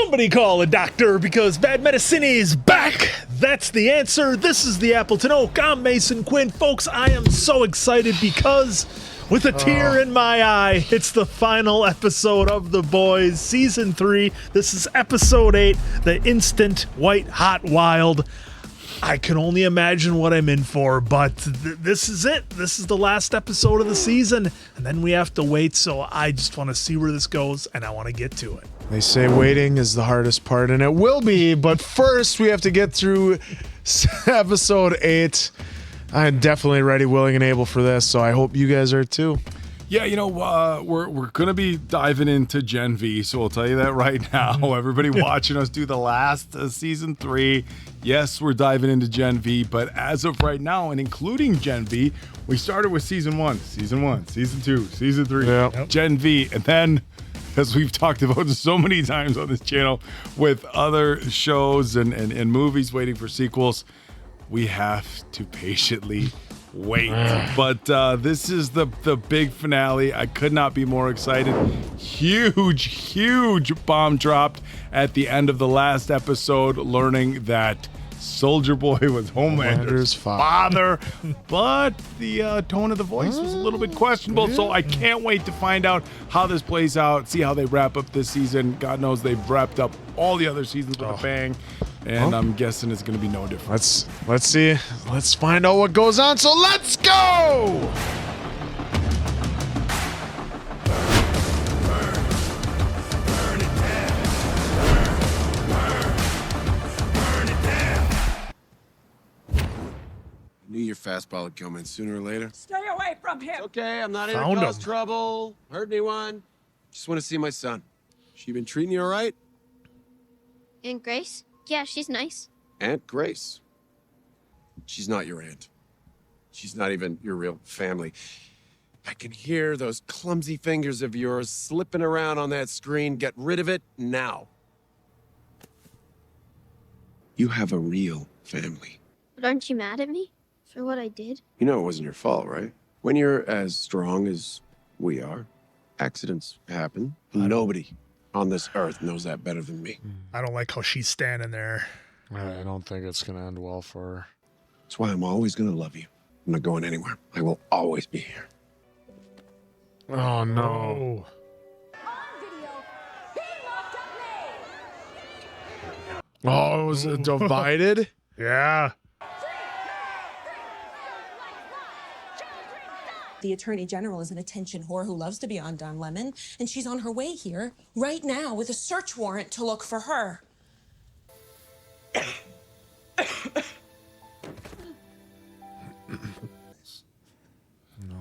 Somebody call a doctor because bad medicine is back. That's the answer. This is the Appleton Oak. I'm Mason Quinn. Folks, I am so excited because with a tear in my eye, it's the final episode of The Boys, Season 3. This is Episode 8, The Instant White Hot Wild. I can only imagine what I'm in for, but this is it. This is the last episode of the season, and then we have to wait, so I just want to see where this goes, and I want to get to it. They say waiting is the hardest part, and it will be, but first we have to get through episode 8. I'm definitely ready, willing, and able for this, so I hope you guys are too. Yeah, you know, we're going to be diving into Gen V, so we'll tell you that right now. Everybody watching us do the last Season 3. Yes, we're diving into Gen V, but as of right now, and including Gen V, we started with Season 1, Season 2, Season 3, Gen V, and then, as we've talked about so many times on this channel, with other shows and movies waiting for sequels, we have to patiently wait. But this is the big finale. I could not be more excited. Huge bomb dropped at the end of the last episode, learning that Soldier Boy was Homelander's father. But the tone of the voice was a little bit questionable, so I can't wait to find out how this plays out, see how they wrap up this season. God knows they've wrapped up all the other seasons with a bang, and I'm guessing it's going to be no different. Let's see. Let's find out what goes on, so let's go! Knew your fastball would come in sooner or later. Stay away from him. It's okay, I'm not here to cause trouble, hurt anyone. Just want to see my son. She been treating you all right? Aunt Grace? Yeah, she's nice. Aunt Grace. She's not your aunt. She's not even your real family. I can hear those clumsy fingers of yours slipping around on that screen. Get rid of it now. You have a real family. But aren't you mad at me for what I did? You know it wasn't your fault, right? When you're as strong as we are, accidents happen. Nobody on this earth knows that better than me. I don't like how she's standing there. I don't think it's going to end well for her. That's why I'm always going to love you. I'm not going anywhere. I will always be here. Oh, no. Oh, it was divided? Yeah. The Attorney General is an attention whore who loves to be on Don Lemon, and she's on her way here right now with a search warrant to look for her.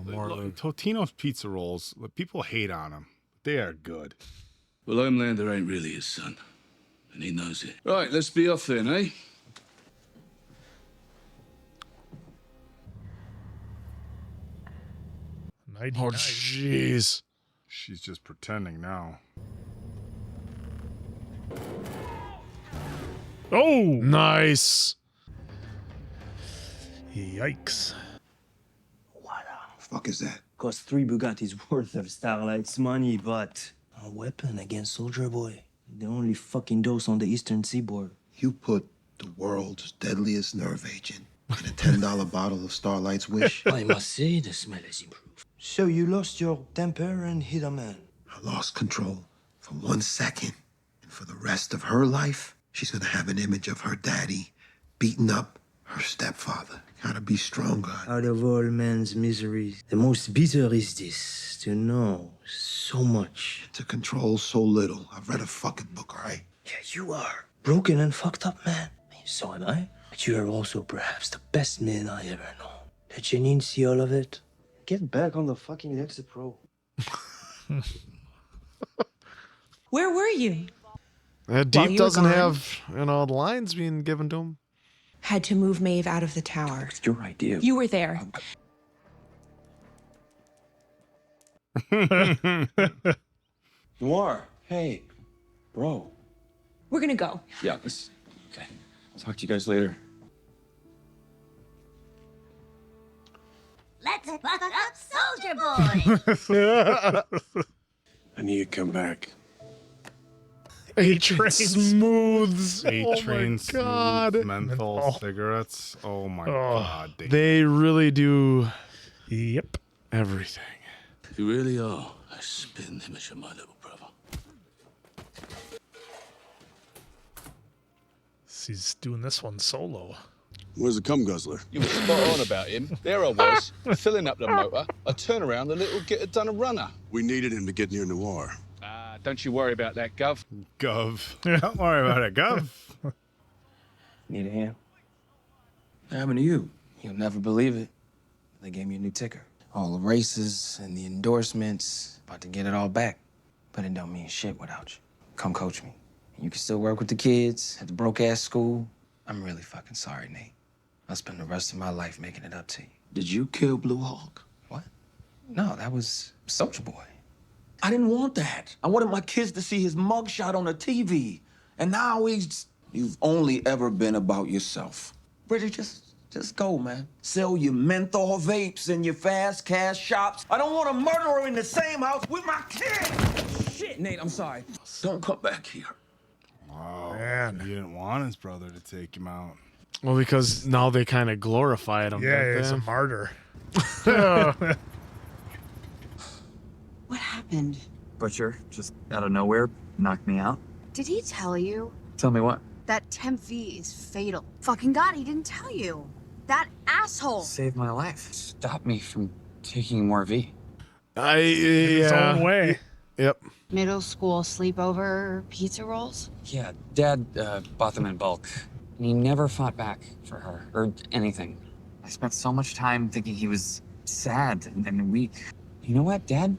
Look, Totino's pizza rolls, people hate on them. They are good. Well, Homelander ain't really his son, and he knows it. Right, let's be off then, eh? Oh, jeez. She's just pretending now. Oh! Nice. Yikes. What The fuck is that? Cost 3 Bugattis worth of Starlight's money, but a weapon against Soldier Boy. The only fucking dose on the eastern seaboard. You put the world's deadliest nerve agent in a $10 bottle of Starlight's Wish. I must say, the smell has improved. So you lost your temper and hit a man. I lost control for 1 second. And for the rest of her life, she's gonna have an image of her daddy beating up her stepfather. Gotta be stronger. Out of all man's miseries, the most bitter is this, to know so much. To control so little. I've read a fucking book, all right? Yeah, you are. Broken and fucked up, man. So am I. But you are also perhaps the best man I ever know. Did Janine see all of it? Get back on the fucking Exit Pro. Where were you? Deep doesn't have, the lines being given to him. Had to move Maeve out of the tower. It's your idea. You were there. Noir, hey, bro. We're gonna go. Yeah, okay. I'll talk to you guys later. Let's fuck up Soldier Boy! I knew you'd come back. A-Train Smooths. A-Train Oh my God. smooth menthol Menthol. cigarettes. Oh my God. They really do Yep. everything. You really are a spitting image of my little brother. He's doing this one solo. Where's the cum guzzler? You were spot on about him. There I was, filling up the motor. I turn around, the little getter done a runner. We needed him to get near Noir. Don't you worry about that, Gov. Gov. Don't worry about it, Gov. Need a hand? What happened to you? You'll never believe it. They gave me a new ticker. All the races and the endorsements. About to get it all back. But it don't mean shit without you. Come coach me. You can still work with the kids at the broke-ass school. I'm really fucking sorry, Nate. I'll spend the rest of my life making it up to you. Did you kill Blue Hawk? What? No, that was Soldier Boy. I didn't want that. I wanted my kids to see his mugshot on the TV. And now you've only ever been about yourself. Bridget, just go, man. Sell your menthol vapes and your fast cash shops. I don't want a murderer in the same house with my kid. Shit, Nate, I'm sorry. Don't come back here. Wow. Man. He didn't want his brother to take him out. Well, because now they kind of glorified him. Yeah, don't he's they? a martyr. What happened? Butcher, just out of nowhere, knocked me out. Did he tell you? Tell me what? That temp V is fatal. Fucking God, he didn't tell you. That asshole. Saved my life. Stopped me from taking more V. His own way. Yep. Middle school sleepover pizza rolls? Yeah, Dad bought them in bulk. And he never fought back for her, or anything. I spent so much time thinking he was sad and weak. You know what? Dad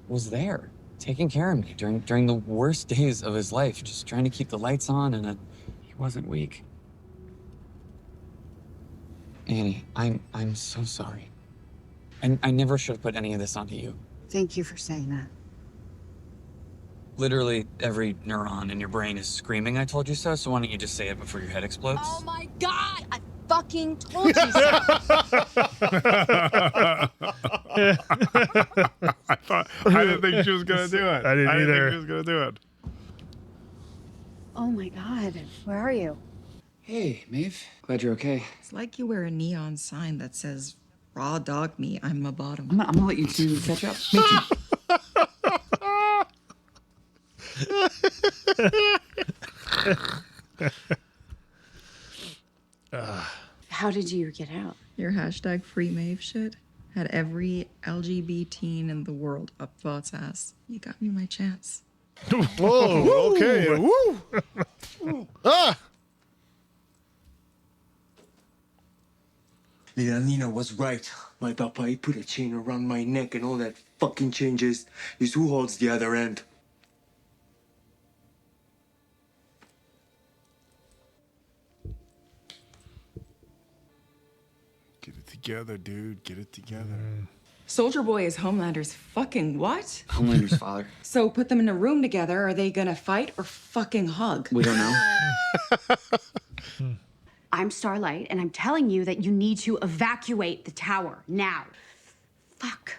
was there, taking care of me during the worst days of his life, just trying to keep the lights on, and he wasn't weak. Annie, I'm so sorry. I never should have put any of this onto you. Thank you for saying that. Literally every neuron in your brain is screaming, I told you so, so why don't you just say it before your head explodes? Oh my God! I fucking told you so! I didn't think she was going to do it. I didn't either. Think she was going to do it. Oh my God, where are you? Hey, Maeve. Glad you're okay. It's like you wear a neon sign that says, raw dog me, I'm a bottom. I'm gonna let you two catch up. Me too. How did you get out? Your hashtag free Maeve shit had every LGBT teen in the world up Vought's ass. You got me my chance. Whoa, okay. Woo. Ah! Nina was right. My papa, he put a chain around my neck and all that fucking changes is who holds the other end. Get it together, dude. Get it together. Soldier Boy is Homelander's fucking what? Homelander's father. So put them in a room together. Are they gonna fight or fucking hug? We don't know. I'm Starlight, and I'm telling you that you need to evacuate the tower now. Fuck.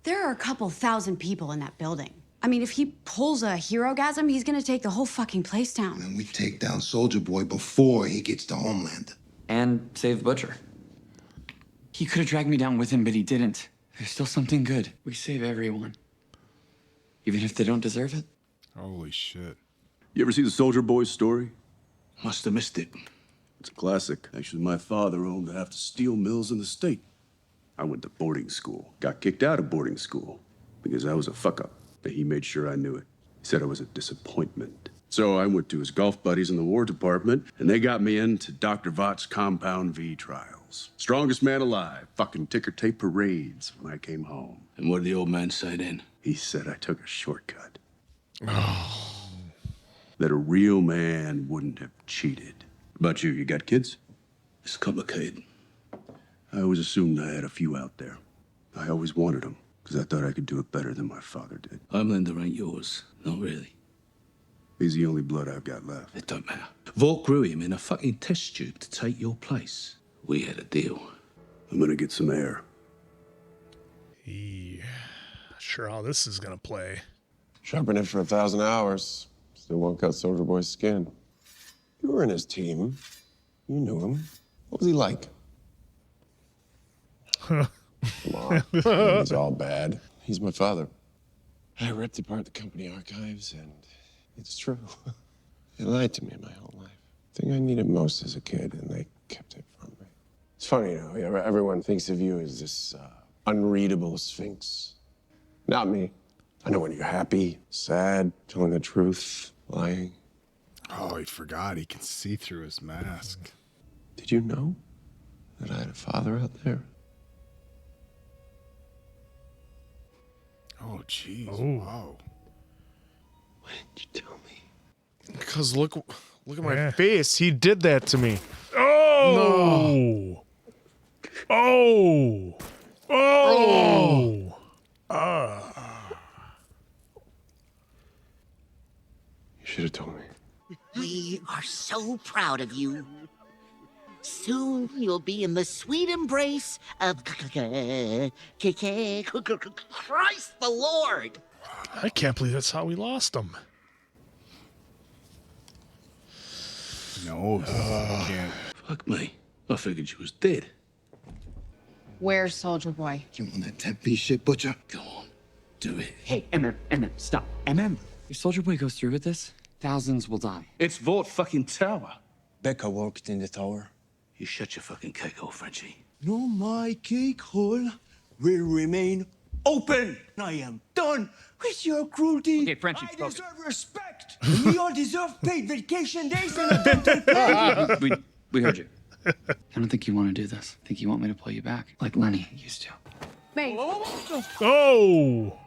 There are a couple thousand people in that building. I mean, if he pulls a hero-gasm, he's gonna take the whole fucking place down. And we take down Soldier Boy before he gets to Homelander. And save Butcher. He could have dragged me down with him, but he didn't. There's still something good. We save everyone. Even if they don't deserve it. Holy shit. You ever see the Soldier Boy story? Must have missed it. It's a classic. Actually, my father owned half the steel mills in the state. I went to boarding school. Got kicked out of boarding school because I was a fuck-up. But he made sure I knew it. He said I was a disappointment. So I went to his golf buddies in the War Department, and they got me into Dr. Vought's Compound V trials. Strongest man alive. Fucking ticker tape parades when I came home. And what did the old man say then? He said I took a shortcut. Oh. That a real man wouldn't have cheated. About you, you got kids? It's complicated. I always assumed I had a few out there. I always wanted them, because I thought I could do it better than my father did. Homelander ain't yours. Not really. He's the only blood I've got left. It don't matter. Vought grew him in a fucking test tube to take your place. We had a deal. I'm gonna get some air. Sure how this is gonna play. Sharpen it for 1,000 hours. Still won't cut Soldier Boy's skin. You were in his team. You knew him. What was he like? Come on. He's all bad. He's my father. I ripped apart the company archives, and it's true. They lied to me my whole life. The thing I needed most as a kid, and they kept it from me. It's funny, you know, everyone thinks of you as this unreadable sphinx. Not me. I know when you're happy, sad, telling the truth, lying. Oh, he forgot. He can see through his mask. Did you know that I had a father out there? Oh, jeez. Wow. Why didn't you tell me? Because look at my face. He did that to me. Oh! Oh! Oh! You should have told me. We are so proud of you. Soon you'll be in the sweet embrace of Christ the Lord. I can't believe that's how we lost him. No, can't. Fuck me. I figured you was dead. Where's Soldier Boy? You want that 10-piece shit, Butcher? Go on. Do it. Hey, MM, stop. MM. If Soldier Boy goes through with this, thousands will die. It's Vought fucking tower. Becca worked in the tower. You shut your fucking cake hole, Frenchie. No, my cake hole will remain open. I am done with your cruelty. Okay, Frenchie, I focus. deserve respect. We all deserve paid vacation days and a dental plan. We heard you. I don't think you want to do this. I think you want me to pull you back, like Lenny used to. Maeve, Oh!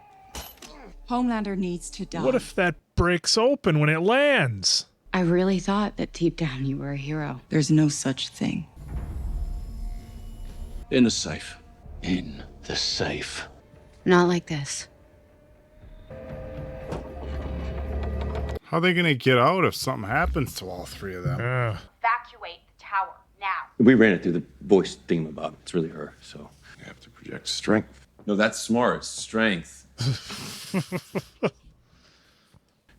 Homelander needs to die. What if that breaks open when it lands? I really thought that deep down you were a hero. There's no such thing. In the safe. In the safe. Not like this. How are they going to get out if something happens to all three of them? Evacuate the tower now. We ran it through the voice thingamabob. It's really her, so. You have to project strength. No, that's smart. Strength.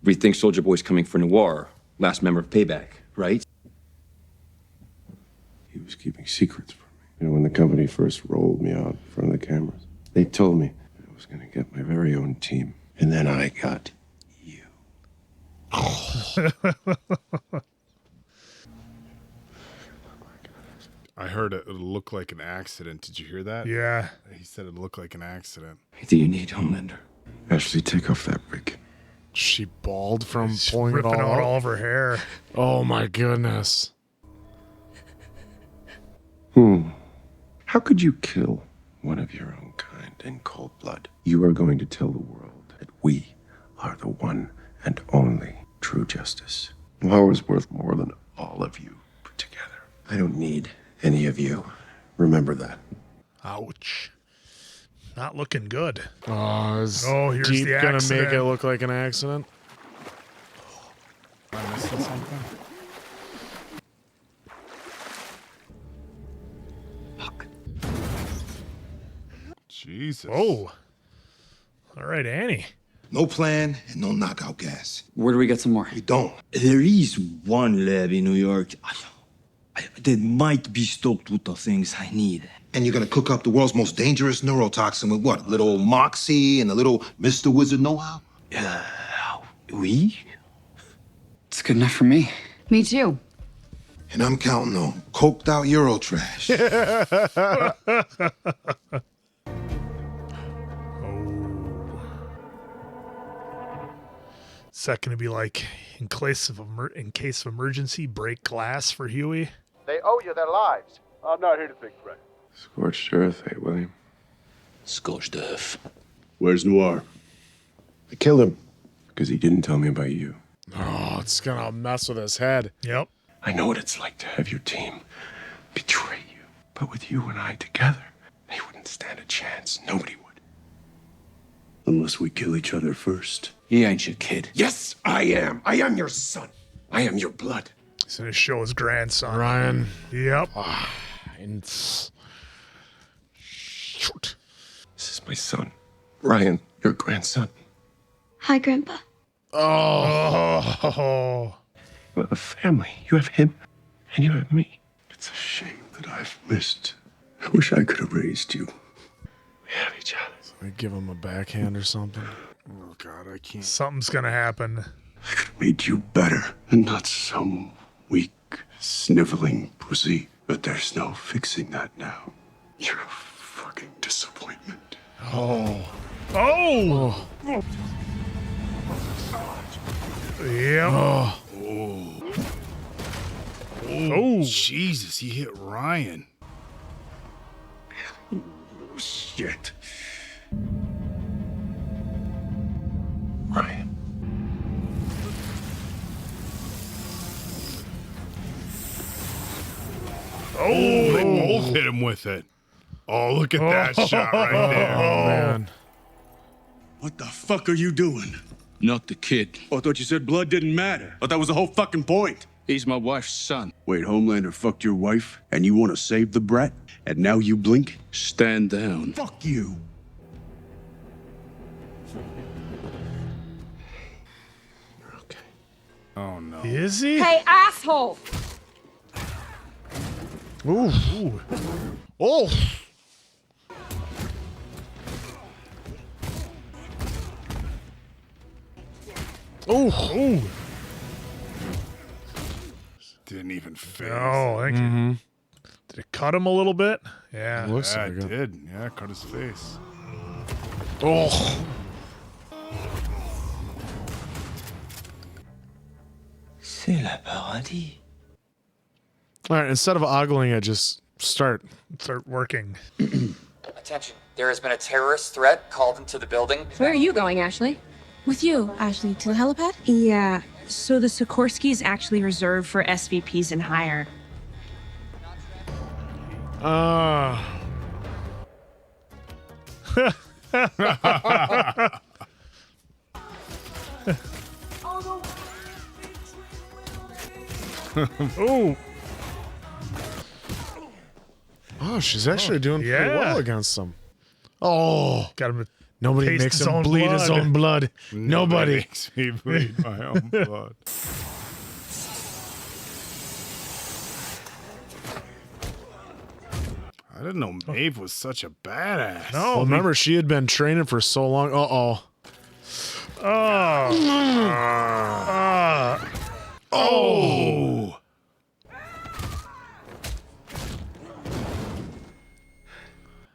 We think Soldier Boy's coming for Noir. Last member of Payback, right? He was keeping secrets from me. You know, when the company first rolled me out in front of the cameras, they told me I was going to get my very own team. And then I got you. I heard it looked like an accident. Did you hear that? Yeah. He said it looked like an accident. Do you need Homelander? Ashley, take off that wig. She bald from pulling it Ripping all out out. all of her hair. Oh my goodness. How could you kill one of your own kind in cold blood? You are going to tell the world that we are the one and only true justice. Law is worth more than all of you put together. I don't need any of you. Remember that. Ouch. Not looking good. Oh, is here's Deep the gonna accident. make it look like an accident? Am I missing something? Jesus. Oh. All right, Annie. No plan and no knockout gas. Where do we get some more? We don't. There is one lab in New York that might be stocked with the things I need. And you're gonna cook up the world's most dangerous neurotoxin with what? Little Moxie and a little Mr. Wizard know-how? Oui? It's good enough for me. Me too. And I'm counting on coked out Eurotrash. Is that going to be like, in case of emergency, break glass for Huey? They owe you their lives. I'm not here to pick fights. Scorched earth, eh, William? Scorched earth. Where's Noir? I killed him because he didn't tell me about you. Oh, it's gonna mess with his head. Yep. I know what it's like to have your team betray you. But with you and I together, they wouldn't stand a chance. Nobody would. Unless we kill each other first. He ain't your kid. Yes, I am. I am your son. I am your blood. He's going to show his grandson. Ryan. Yep. This is my son. Ryan, your grandson. Hi, Grandpa. Oh. You have a family. You have him, and you have me. It's a shame that I've missed. I wish I could have raised you. We have each other. So I give him a backhand or something. Oh, God, I can't. Something's gonna happen. I could have made you better, and not some weak, sniveling pussy. But there's no fixing that now. You're a fucking disappointment. Oh. Oh. Yeah. Oh. Oh, Jesus, he hit Ryan. Shit. Ryan. Oh, they both hit him with it. Oh, look at that shot right there. Oh, man. What the fuck are you doing? Not the kid. Oh, I thought you said blood didn't matter. But that was the whole fucking point. He's my wife's son. Wait, Homelander fucked your wife, and you want to save the brat? And now you blink? Stand down. Fuck you. Oh, no. Is he? Hey, asshole! Ooh. Ooh. Oh. Oh. Ooh. Didn't even fail. Oh, thank you. Did it cut him a little bit? Yeah. Looks Yeah, like it it. did. Yeah, it cut his face. Oh. C'est la paradis. All right, instead of ogling it, just start. Start working. Attention, there has been a terrorist threat called into the building. Where are you going, Ashley? With you, Ashley, to the helipad? Yeah. So the Sikorsky is actually reserved for SVPs and higher. Ooh. Oh, she's actually doing pretty yeah. well against them. Oh, Got him to nobody taste makes his him own bleed his blood. own blood. Nobody. Makes me bleed my own blood. I didn't know Maeve was such a badass. No. Well, remember, she had been training for so long. Uh-oh. Oh.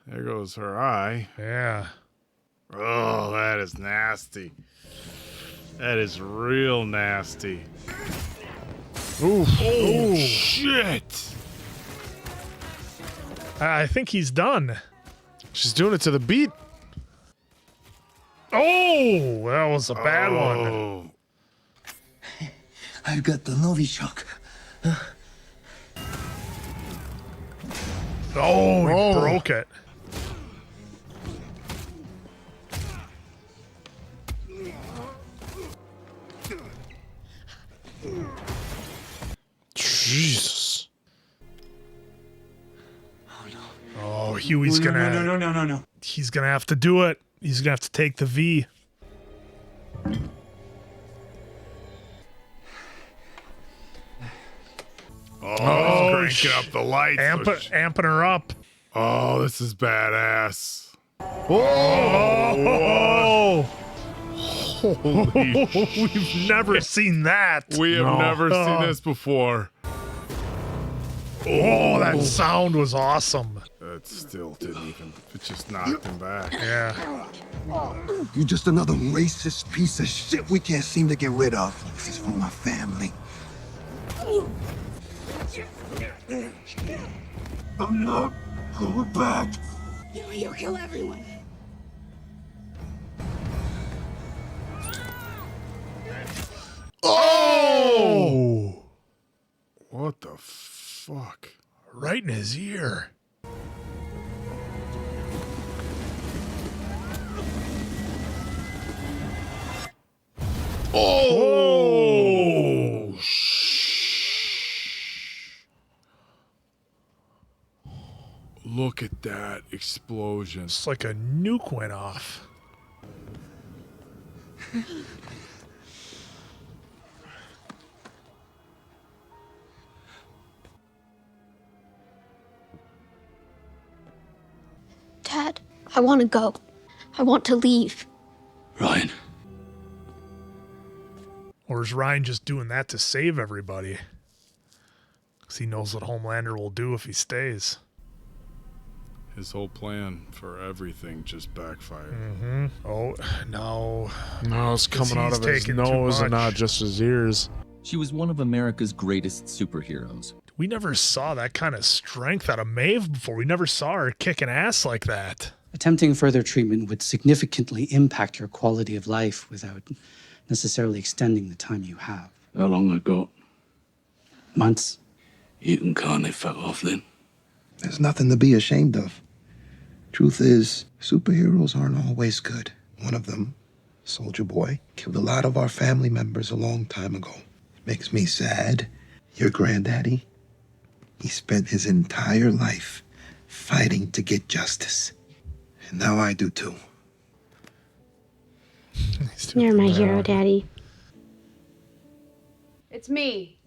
There goes her eye. Yeah. Oh, that is nasty. That is real nasty. Ooh. Oh, shit. I think he's done. She's doing it to the beat. Oh, that was a bad one. I've got the Novichok. Oh, he broke it. Jesus. Oh, Huey's gonna. No. He's gonna have to do it. He's gonna have to take the V. Oh, he's cranking up the lights. Amping her up. Oh, this is badass. Oh! Holy We've never seen that. We have never seen Oh. this before. Oh, that sound was awesome. That still didn't even. It just knocked him back. Yeah. You're just another racist piece of shit we can't seem to get rid of. This is for my family. I'm not going back. You'll kill everyone. Oh! What the fuck? Right in his ear. Oh! Look at that explosion. It's like a nuke went off. Dad, I want to go. I want to leave. Ryan. Or is Ryan just doing that to save everybody? Because he knows what Homelander will do if he stays. His whole plan for everything just backfired. Mm-hmm. Oh, no. No, it's coming out of his nose and not just his ears. She was one of America's greatest superheroes. We never saw that kind of strength out of Maeve before. We never saw her kicking ass like that. Attempting further treatment would significantly impact your quality of life without necessarily extending the time you have. How long I got? Months. You can carne fell off then. There's nothing to be ashamed of. Truth is, superheroes aren't always good. One of them, Soldier Boy, killed a lot of our family members a long time ago. It makes me sad. Your granddaddy, he spent his entire life fighting to get justice. And now I do too. You're my hero, Daddy. It's me.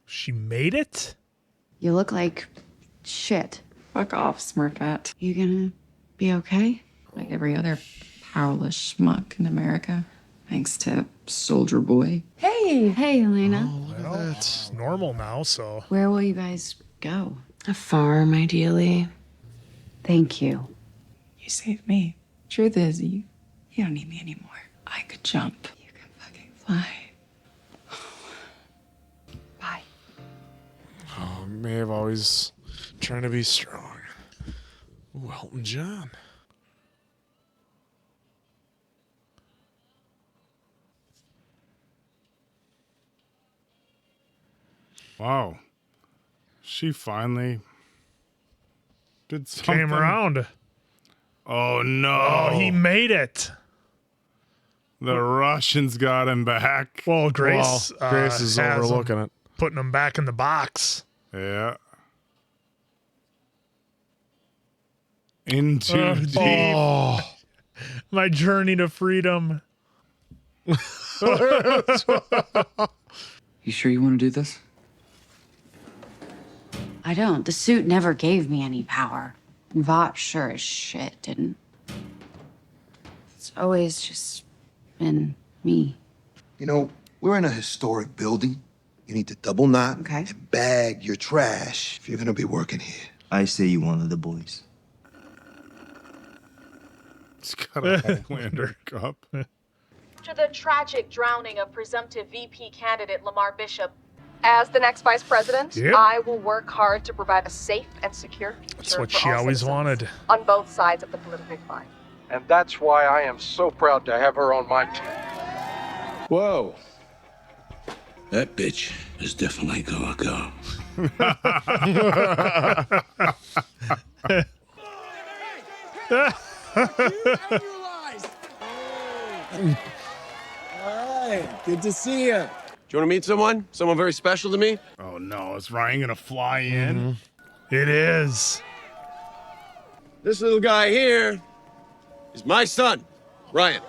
She made it? You look like shit. Fuck off, Smurfette. You gonna be okay? Like every other powerless schmuck in America, thanks to Soldier Boy. Hey, Elena. Well, it's normal now, so. Where will you guys go? A farm, ideally. Thank you. You saved me. Truth is, you don't need me anymore. I could jump. You can fucking fly. Bye. Oh, Maeve always trying to be strong. Ooh, Elton John. Wow. She finally did something. Came around. Oh, no. Oh, he made it. The Russians got him back. Well, Grace, Grace is has overlooking him, it. putting him back in the box. Yeah. Into deep. Oh, my journey to freedom. You sure you want to do this? I don't. The suit never gave me any power. Vought sure as shit didn't. It's always just been me. You know, we're in a historic building. You need to double knot and bag your trash if you're gonna be working here. I say you one of the boys. It's got a Homelander cup. To the tragic drowning of presumptive VP candidate Lamar Bishop. As the next vice president, Yep. I will work hard to provide a safe and secure future That's what for she all always citizens wanted. on both sides of the political divide. And that's why I am so proud to have her on my team. Whoa. That bitch is definitely gonna go. All right, good to see you. Do you want to meet someone? Someone very special to me? Oh, no. Is Ryan going to fly in? It is. This little guy here is my son, Ryan.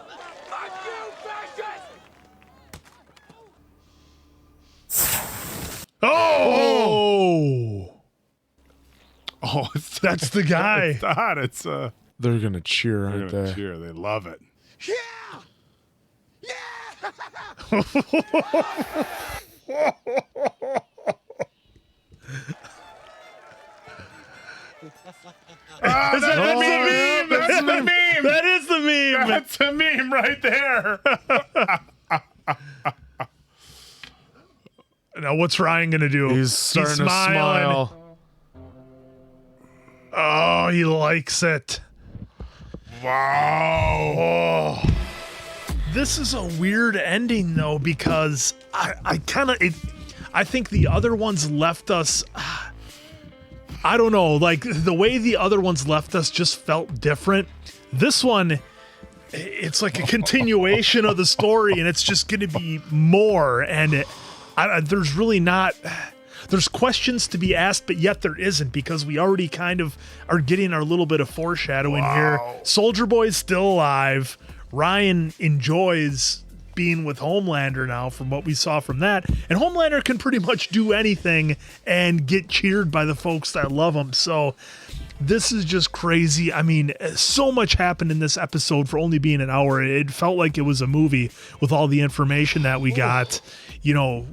Oh! Oh, That's the guy. It's not. It's They're gonna cheer, they're aren't gonna they? cheer. They love it. That's the meme. That's the meme. That is the meme. That's a meme right there. Now, what's Ryan gonna do? He's starting to smile. Oh, he likes it. Wow. Oh. This is a weird ending though, because I think the other ones left us. I don't know, like the way the other ones left us just felt different. This one, it's like a continuation of the story, and it's just going to be more. And there's really not. there's questions to be asked, but yet there isn't, because we already kind of are getting our little bit of foreshadowing here. Soldier Boy's still alive. Ryan enjoys being with Homelander now, from what we saw from that, and Homelander can pretty much do anything and get cheered by the folks that love him. So this is just crazy. I mean, so much happened in this episode for only being an hour. It felt like it was a movie with all the information that we got. You know,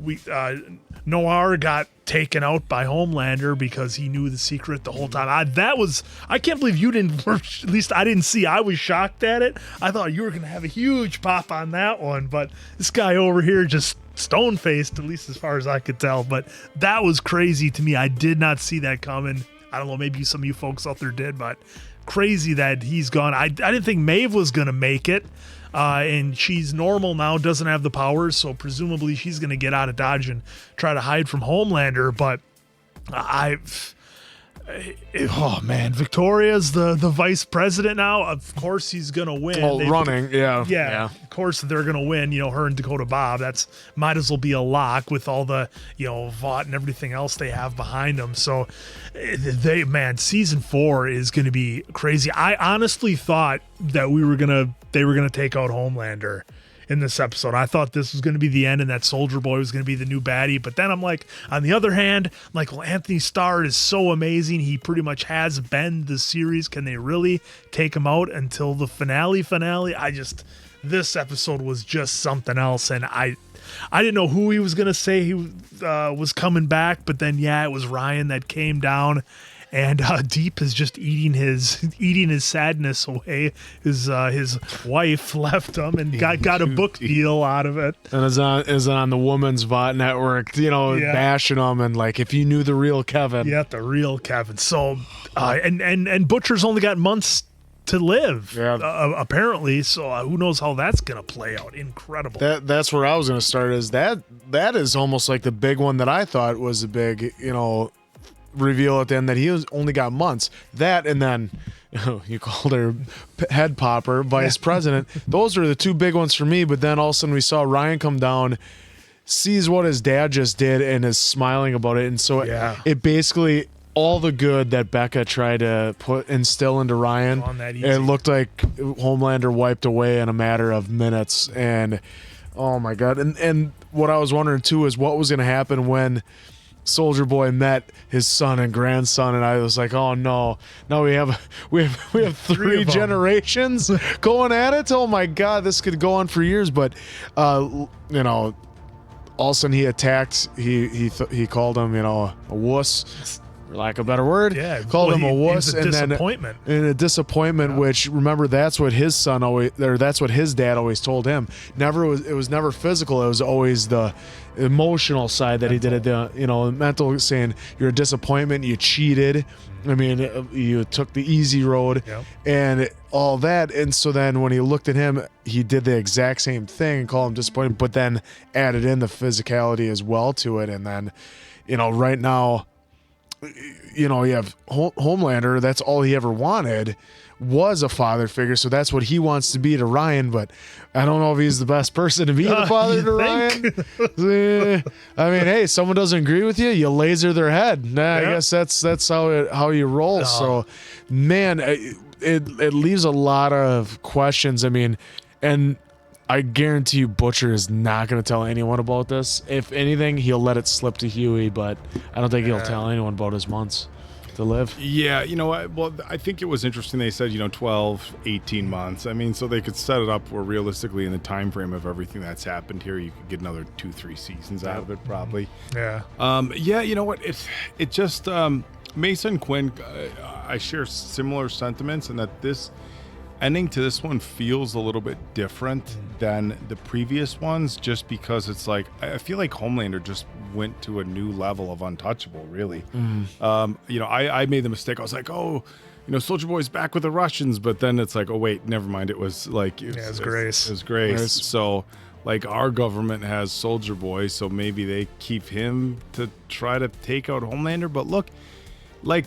Noir got taken out by Homelander because he knew the secret the whole time. I can't believe you didn't, or at least I didn't see. I was shocked at it. I thought you were going to have a huge pop on that one, but this guy over here just stone-faced, at least as far as I could tell. But that was crazy to me. I did not see that coming. I don't know, maybe some of you folks out there did, but crazy that he's gone. I didn't think Maeve was going to make it. And she's normal now, doesn't have the powers, so presumably she's going to get out of Dodge and try to hide from Homelander. But oh man, Victoria's the vice president now. Of course he's going to win. Yeah. Of course they're going to win. You know, her and Dakota Bob. That's might as well be a lock with all the, you know, Vought and everything else they have behind them. So season 4 is going to be crazy. I honestly thought that they were gonna take out Homelander in this episode. I thought this was going to be the end and that Soldier Boy was going to be the new baddie. But then I'm like, on the other hand, I'm like, well, Antony Starr is so amazing. He pretty much has been the series. Can they really take him out until the finale? This episode was just something else. And I didn't know who he was going to say he was coming back. But then, it was Ryan that came down. And Deep is just eating his sadness away. His wife left him and got a book deal out of it. And is on the Woman's Vought network, bashing him and like, if you knew the real Kevin. Yeah, the real Kevin. So and Butcher's only got months to live, apparently. So who knows how that's gonna play out? Incredible. That's where I was gonna start. Is that is almost like the big one that I thought was a big, reveal at the end, that he only got months. That, and then you called her head popper, vice president. Those are the two big ones for me. But then all of a sudden we saw Ryan come down, sees what his dad just did, and is smiling about it. And so it basically, all the good that Becca tried to instill into Ryan, it looked like Homelander wiped away in a matter of minutes. And oh my God. And what I was wondering too is what was going to happen when Soldier Boy met his son and grandson, and I was like, oh no, now we have 3 generations going at it. Oh my God, this could go on for years. But all of a sudden he attacked. He called him a wuss, for lack of a better word. Yeah, called him a wuss, and disappointment. Then in a disappointment, which remember that's what his son that's what his dad always told him. It was never physical. It was always the emotional side that he did it. The mental, saying you're a disappointment, you cheated. I mean, you took the easy road, and all that. And so then when he looked at him, he did the exact same thing and called him disappointed, but then added in the physicality as well to it. And then, right now, you have Homelander. That's all he ever wanted, was a father figure. So that's what he wants to be to Ryan. But I don't know if he's the best person to be the father to Ryan. I mean, hey, someone doesn't agree with you, you laser their head. I guess that's how you roll. So, man, it leaves a lot of questions. I mean, and I guarantee you Butcher is not going to tell anyone about this. If anything, he'll let it slip to Huey, but I don't think he'll tell anyone about his months to live. Yeah, well, I think it was interesting they said, 12, 18 months. I mean, so they could set it up where realistically in the time frame of everything that's happened here, you could get another 2-3 seasons out of it probably. Yeah. You know what? It just Mason Quinn, I share similar sentiments in that this ending to this one feels a little bit different than the previous ones, just because it's like, I feel like Homelander just went to a new level of untouchable, really. I made the mistake. I was like, Soldier Boy's back with the Russians, but then it's like, oh wait, never mind. It was like, it was Grace. It was Grace. So like our government has Soldier Boy, so maybe they keep him to try to take out Homelander. But look, like,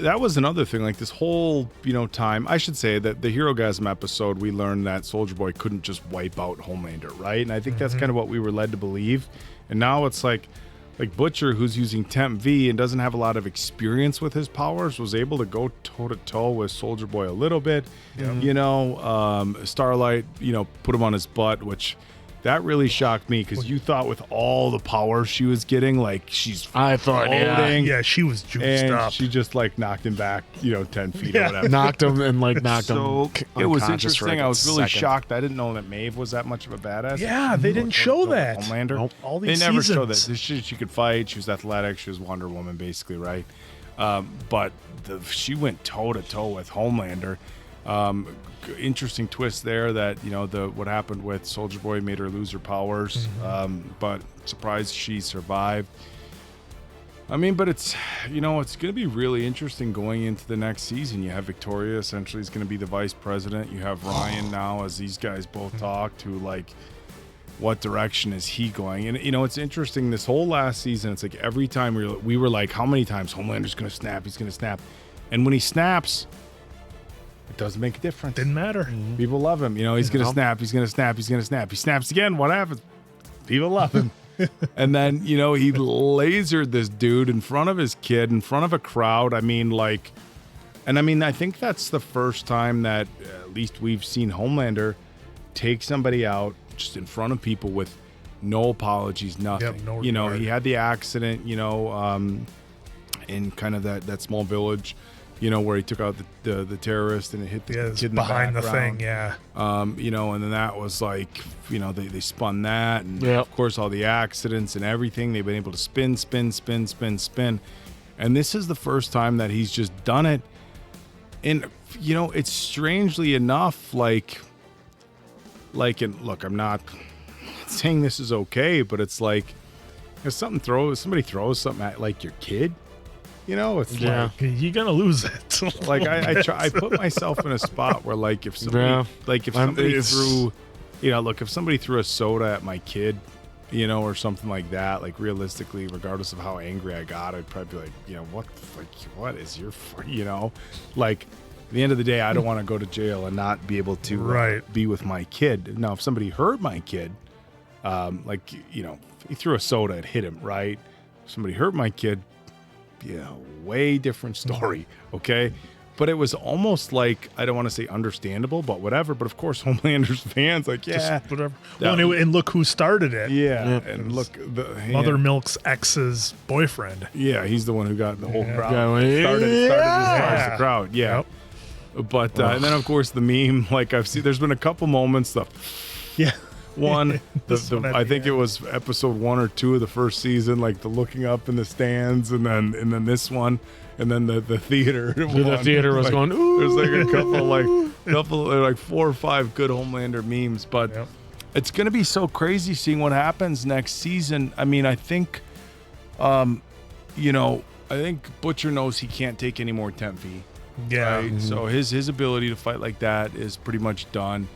that was another thing, like this whole, time. I should say that the Herogasm episode, we learned that Soldier Boy couldn't just wipe out Homelander, right? And I think that's kind of what we were led to believe. And now it's like, like Butcher, who's using Temp V and doesn't have a lot of experience with his powers, was able to go toe to toe with Soldier Boy a little bit. You know, Starlight, you know, put him on his butt, which that really shocked me because you thought with all the power she was getting, like she's floating. Yeah, she was juiced and up. she just like knocked him back, 10 feet or whatever. Knocked him and like knocked him. It was unconscious for, interesting. like, I a was really second. shocked. I didn't know that Maeve was that much of a badass. Yeah, they didn't show that. Homelander. Nope. All these they never showed that. seasons. She could fight. She was athletic. She was Wonder Woman, basically, right? But she went toe to toe with Homelander. Interesting twist there that what happened with Soldier Boy made her lose her powers, but surprised she survived. I mean, but it's it's going to be really interesting going into the next season. You have Victoria essentially is going to be the vice president. You have Ryan now, as these guys both talk to, like, what direction is he going? And it's interesting. This whole last season, it's like every time we were like, how many times Homelander's going to snap? He's going to snap, and when he snaps, it doesn't make a difference. Didn't matter. People love him. He's going to snap. He's going to snap. He's going to snap. He snaps again. What happens? People love him. And then, he lasered this dude in front of his kid, in front of a crowd. I think that's the first time that at least we've seen Homelander take somebody out just in front of people with no apologies, nothing. Yep, no regard. He had the accident, in kind of that small village, where he took out the terrorist and it hit the kid in behind the thing, background. And then that was like, they spun that, and of course all the accidents and everything. They've been able to spin. And this is the first time that he's just done it. And, it's strangely enough, and look, I'm not saying this is okay, but it's like if somebody throws something at like your kid, it's like you're gonna lose it. Like I put myself in a spot where like if somebody if somebody threw a soda at my kid, or something like that, like realistically, regardless of how angry I got, I'd probably be like, what is your, like. At the end of the day, I don't want to go to jail and not be able to be with my kid. Now, if somebody hurt my kid, he threw a soda, it hit him, right? If somebody hurt my kid, way different story, okay? But it was almost like, I don't want to say understandable, but whatever. But of course, Homelander's fans, Just whatever. And look who started it. Yeah, and look, Mother Milk's ex's boyfriend. Yeah, he's the one who got the whole crowd. Started as far as the crowd, But and then of course the meme, like I've seen, there's been a couple moments. I think it was episode 1 or 2 of the first season, like the looking up in the stands, and then this one, and then the theater. The theater was going. Ooh. There's like a couple, like 4 or 5 good Homelander memes, but it's gonna be so crazy seeing what happens next season. I mean, I think, I think Butcher knows he can't take any more Temp V. Yeah. Right? So his ability to fight like that is pretty much done.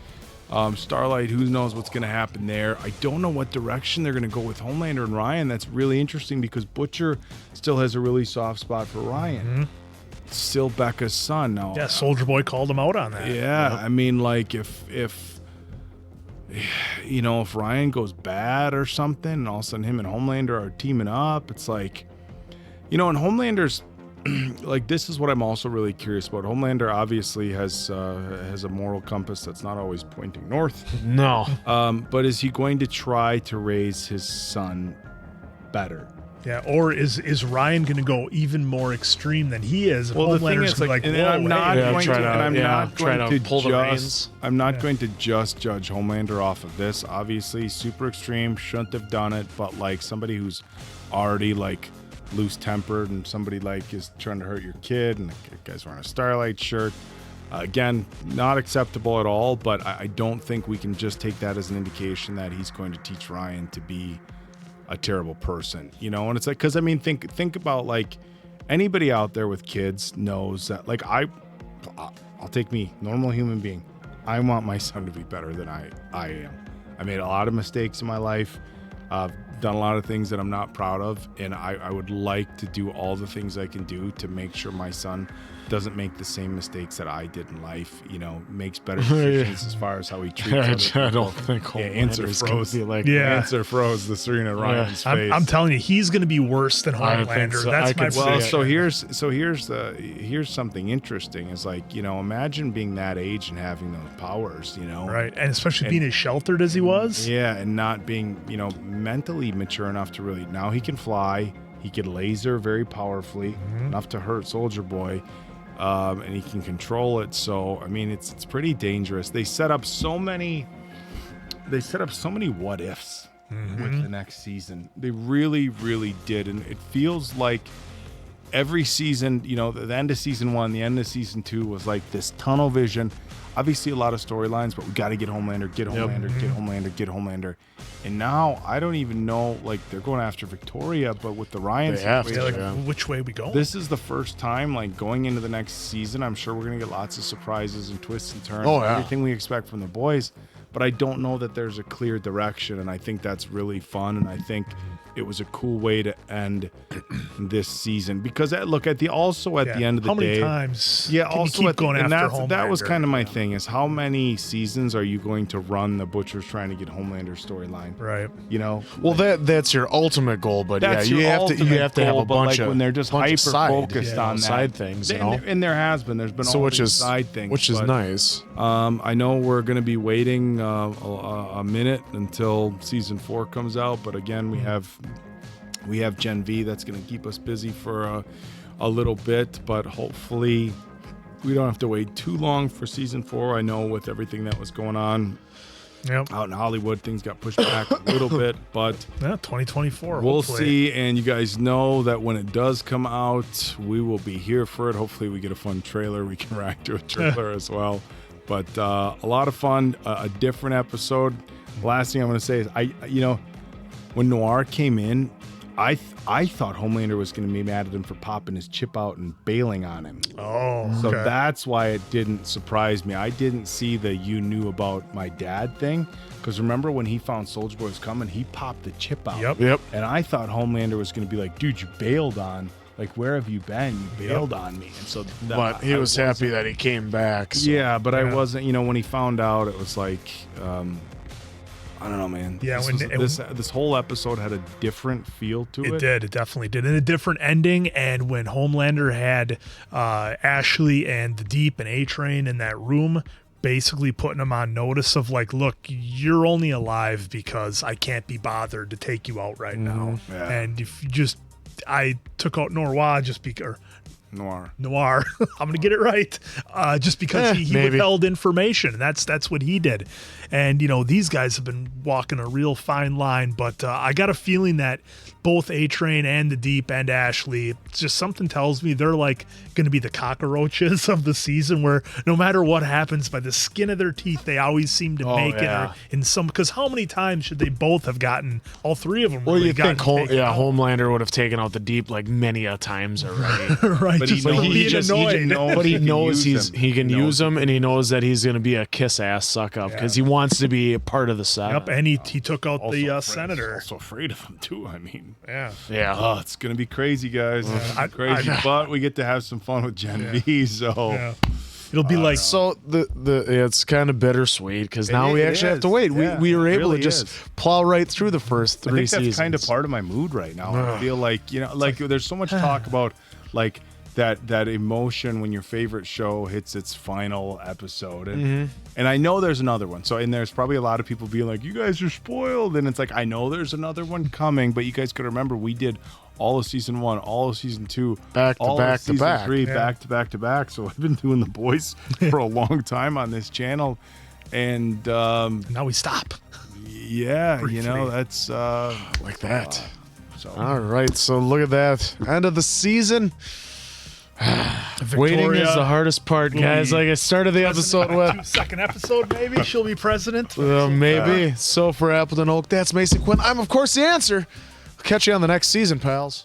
Starlight, who knows what's going to happen there. I don't know what direction they're going to go with Homelander and Ryan. That's really interesting because Butcher still has a really soft spot for Ryan. Still Becca's son now. Yeah, Soldier Boy called him out on that. Yeah, I mean, like if Ryan goes bad or something, and all of a sudden him and Homelander are teaming up, it's like, and Homelander's like, this is what I'm also really curious about. Homelander obviously has a moral compass that's not always pointing north. No. But is he going to try to raise his son better? Yeah, or is Ryan going to go even more extreme than he is? Well, the thing is, like, I'm not going to just judge Homelander off of this. Obviously, super extreme, shouldn't have done it. But like somebody who's already like loose-tempered and somebody like is trying to hurt your kid, and the guy's wearing a Starlight shirt. Again, not acceptable at all, but I don't think we can just take that as an indication that he's going to teach Ryan to be a terrible person, and it's like, because I mean, think about like anybody out there with kids knows that, like, I'll take me, normal human being, I want my son to be better than I am. I made a lot of mistakes in my life. I've done a lot of things that I'm not proud of, and I would like to do all the things I can do to make sure my son doesn't make the same mistakes that I did in life. Makes better decisions as far as how he treats other I don't people. think Homelander's gonna be like Answer froze the Serena Ryan's face. I'm telling you, he's going to be worse than Homelander. so. That's my prediction. So here's something interesting. Is imagine being that age and having those powers. Right, and especially being as sheltered as he was. Yeah, and not being mentally mature enough to really. Now he can fly. He can laser very powerfully, enough to hurt Soldier Boy. And he can control it. So it's pretty dangerous. They set up so many what ifs with the next season. They really, really did, and it feels like every season, the end of season 1, the end of season 2 was like this tunnel vision. Obviously, a lot of storylines, but we got to get Homelander, get Homelander. And now I don't even know, they're going after Victoria, but with the Ryan situation, which way we go? This is the first time, going into the next season, I'm sure we're going to get lots of surprises and twists and turns. Everything we expect from the boys. But I don't know that there's a clear direction, and I think that's really fun, and I think it was a cool way to end this season. Because at the end of the day, how many times? Yeah, can also you keep going after Homelander? That was kind of my thing: is how many seasons are you going to run the Butchers trying to get Homelander storyline? Right. Well, that's your ultimate goal, but that's you have to have a bunch of when they're just hyper focused on side things, and there's been all these side things, which is nice. I know we're going to be waiting a minute until season 4 comes out, but again, we have Gen V that's going to keep us busy for a little bit, but hopefully we don't have to wait too long for season 4. I know with everything that was going on out in Hollywood, things got pushed back a little bit, but 2024. We'll hopefully. see, and you guys know that when it does come out, we will be here for it. Hopefully we get a fun trailer. We can react to a trailer as well. But a lot of fun, a different episode. Last thing I'm going to say is, when Noir came in, I thought Homelander was going to be mad at him for popping his chip out and bailing on him. Oh, so that's why it didn't surprise me. I didn't see the "you knew about my dad" thing, because remember when he found Soulja Boy was coming, he popped the chip out. Yep. And I thought Homelander was going to be like, "Dude, you bailed on. Where have you been? You bailed on me." And so, but he was happy that he came back. So. Yeah, but I wasn't. When he found out, it was like. I don't know, man. Yeah, this whole episode had a different feel to it. It did. It definitely did. And a different ending. And when Homelander had Ashley and the Deep and A-Train in that room, basically putting them on notice of look, you're only alive because I can't be bothered to take you out right now. Yeah. And if you I took out Noir just because. Noir. I'm gonna get it right. Just because he withheld information. That's what he did. And these guys have been walking a real fine line. But I got a feeling that both A-Train and the Deep and Ashley, just something tells me they're gonna be the cockroaches of the season, where no matter what happens, by the skin of their teeth, they always seem to make it. Or in some, because how many times should they both have gotten? All three of them. Well, really you think Homelander would have taken out the Deep many a times already. Right. But he knows he can use him, and he knows that he's going to be a kiss-ass suck-up because he wants to be a part of the set. Yep, and he took out the senator. Also afraid of him, too. I mean, yeah. Oh, it's going to be crazy, guys. Crazy, but we get to have some fun with Gen V, so... It'll be so it's kind of bittersweet because now we actually have to wait. We were able to just plow right through the first 3 seasons. That's kind of part of my mood right now. I feel there's so much talk about that emotion when your favorite show hits its final episode, and I know there's another one. So, and there's probably a lot of people being like, "You guys are spoiled," and it's I know there's another one coming, but you guys got to remember we did all of season 1, all of season 2, back to back to back, 3, back to back to back. So I've been doing the boys for a long time on this channel, and now we stop. Yeah, that's like that. All right, so look at that end of the season. Waiting is the hardest part, guys. Like I started the episode with. Second episode, maybe she'll be president. Maybe. So for Appleton Oak, that's Mason Quinn. I'm of course the answer. Catch you on the next season, pals.